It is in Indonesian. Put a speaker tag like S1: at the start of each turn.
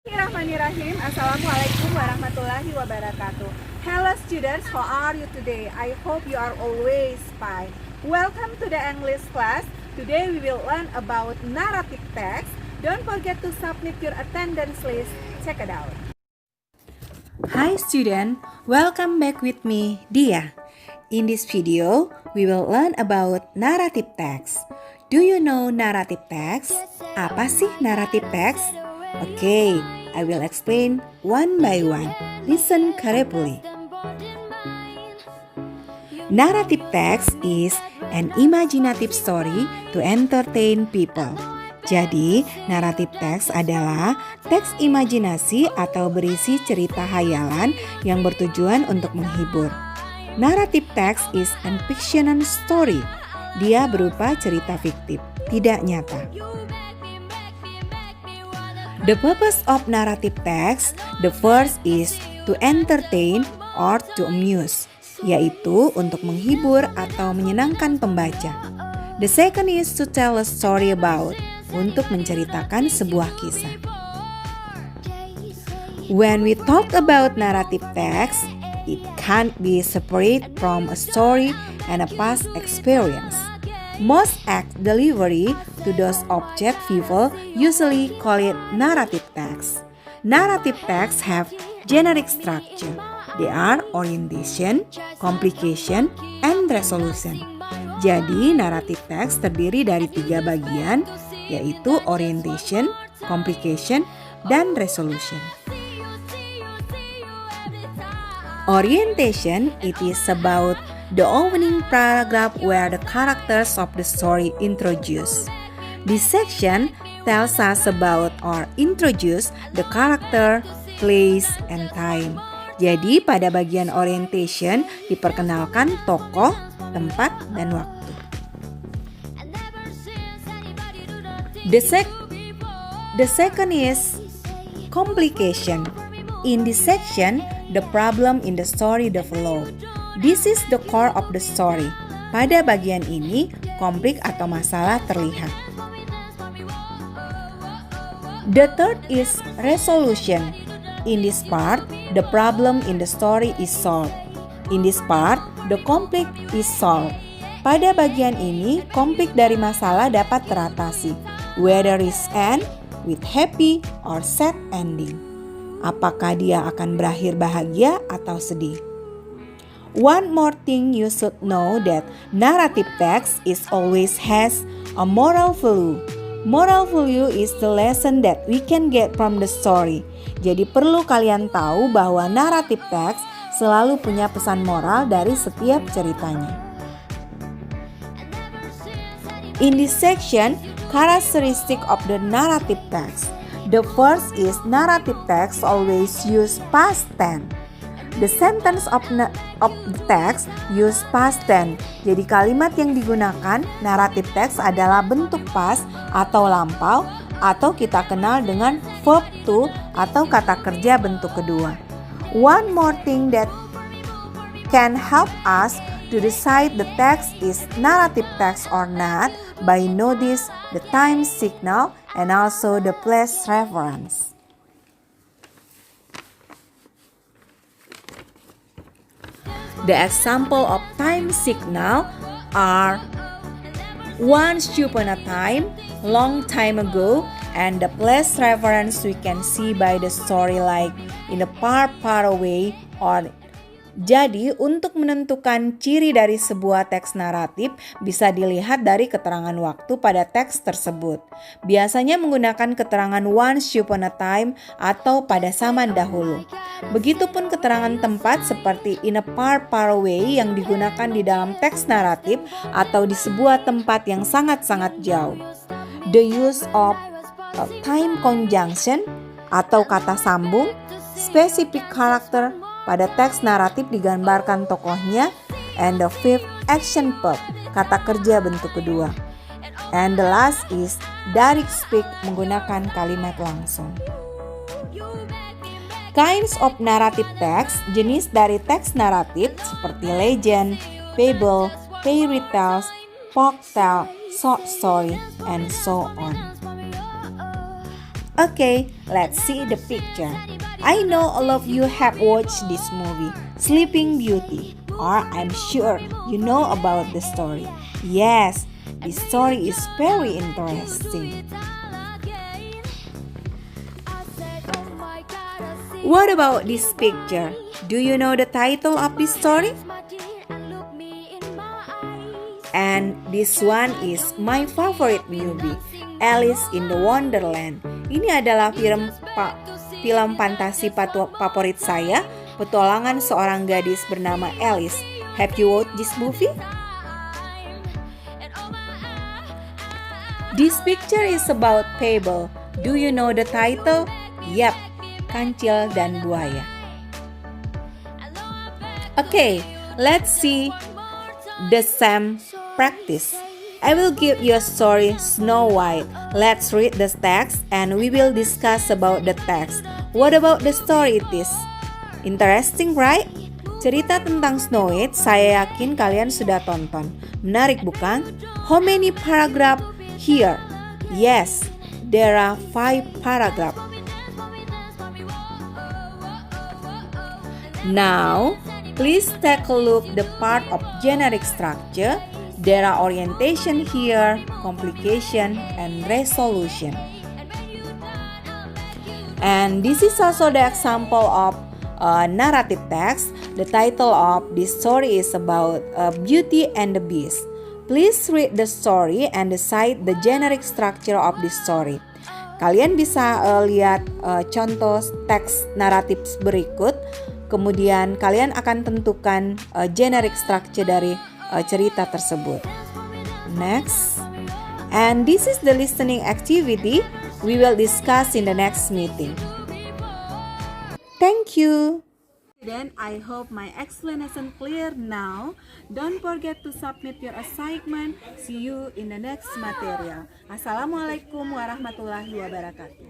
S1: Bismillahirrahmanirrahim. Assalamualaikum warahmatullahi wabarakatuh. Hello students, how are you today? I hope you are always fine. Welcome to the English class. Today we will learn about narrative text. Don't forget to submit your attendance list. Check it out.
S2: Hi student, welcome back with me, Dia. In this video, we will learn about narrative text. Do you know narrative text? Apa sih narrative text? Okay, I will explain one by one. Listen carefully. Narrative text is an imaginative story to entertain people. Jadi, narrative text adalah teks imajinasi atau berisi cerita hayalan yang bertujuan untuk menghibur. Narrative text is an fictional story. Dia berupa cerita fiktif, tidak nyata. The purpose of narrative text, the first is to entertain or to amuse, yaitu untuk menghibur atau menyenangkan pembaca. The second is to tell a story about, untuk menceritakan sebuah kisah. When we talk about narrative text, it can't be separate from a story and a past experience. Most act delivery to those object people usually call it narrative text. Narrative texts have generic structure. They are orientation, complication, and resolution. Jadi, narrative text terdiri dari 3 bagian, yaitu orientation, complication, dan resolution. Orientation, it is about the opening paragraph where the characters of the story introduced. This section tells us about or introduce the character, place, and time. Jadi pada bagian orientation diperkenalkan tokoh, tempat, dan waktu. The second is complication. In this section, the problem in the story developed. This is the core of the story. Pada bagian ini, konflik atau masalah terlihat. The third is resolution. In this part, the problem in the story is solved. In this part, the conflict is solved. Pada bagian ini, konflik dari masalah dapat teratasi. Whether it ends with happy or sad ending. Apakah dia akan berakhir bahagia atau sedih? One more thing you should know that narrative text is always has a moral value. Moral value is the lesson that we can get from the story. Jadi perlu kalian tahu bahwa narrative text selalu punya pesan moral dari setiap ceritanya. In this section, characteristic of the narrative text. The first is narrative text always use past tense. The sentence of the text use past tense. Jadi kalimat yang digunakan narrative text adalah bentuk past atau lampau atau kita kenal dengan verb to atau kata kerja bentuk kedua. One more thing that can help us to decide the text is narrative text or not by notice the time signal and also the place reference. The example of time signal are once upon a time, long time ago, and the place reference we can see by the story like in a far far away or. Jadi, untuk menentukan ciri dari sebuah teks naratif bisa dilihat dari keterangan waktu pada teks tersebut. Biasanya menggunakan keterangan once upon a time atau pada zaman dahulu. Begitupun keterangan tempat seperti in a far far away yang digunakan di dalam teks naratif atau di sebuah tempat yang sangat-sangat jauh. The use of time conjunction atau kata sambung, specific character pada teks naratif digambarkan tokohnya, and the fifth action verb, kata kerja bentuk kedua. And the last is direct speak, menggunakan kalimat langsung. Kinds of narrative text, jenis dari teks naratif seperti legend, fable, fairy tales, folktale, short story, and so on. Okay, let's see the picture. I know all of you have watched this movie, Sleeping Beauty, or I'm sure you know about the story. Yes, this story is very interesting. What about this picture? Do you know the title of this story? And this one is my favorite movie, Alice in the Wonderland. Ini adalah film fantasi favorit saya, petualangan seorang gadis bernama Alice. Have you watched this movie? This picture is about fable. Do you know the title? Yep, Kancil dan Buaya. Okay, let's see the same practice. I will give you a story, Snow White. Let's read the text and we will discuss about the text. What about the story it is? Interesting, right? Cerita tentang Snow White, saya yakin kalian sudah tonton. Menarik bukan? How many paragraph here? Yes, there are 5 paragraph. Now, please take a look the part of generic structure. There are orientation here, complication, and resolution. And this is also the example of narrative text. The title of this story is about Beauty and the Beast. Please read the story and decide the generic structure of this story. Kalian bisa lihat contoh teks naratif berikut. Kemudian kalian akan tentukan generic structure dari cerita tersebut. Next. And this is the listening activity we will discuss in the next meeting. Thank you.
S1: Then I hope my explanation clear now. Don't forget to submit your assignment. See you in the next material. Assalamualaikum warahmatullahi wabarakatuh.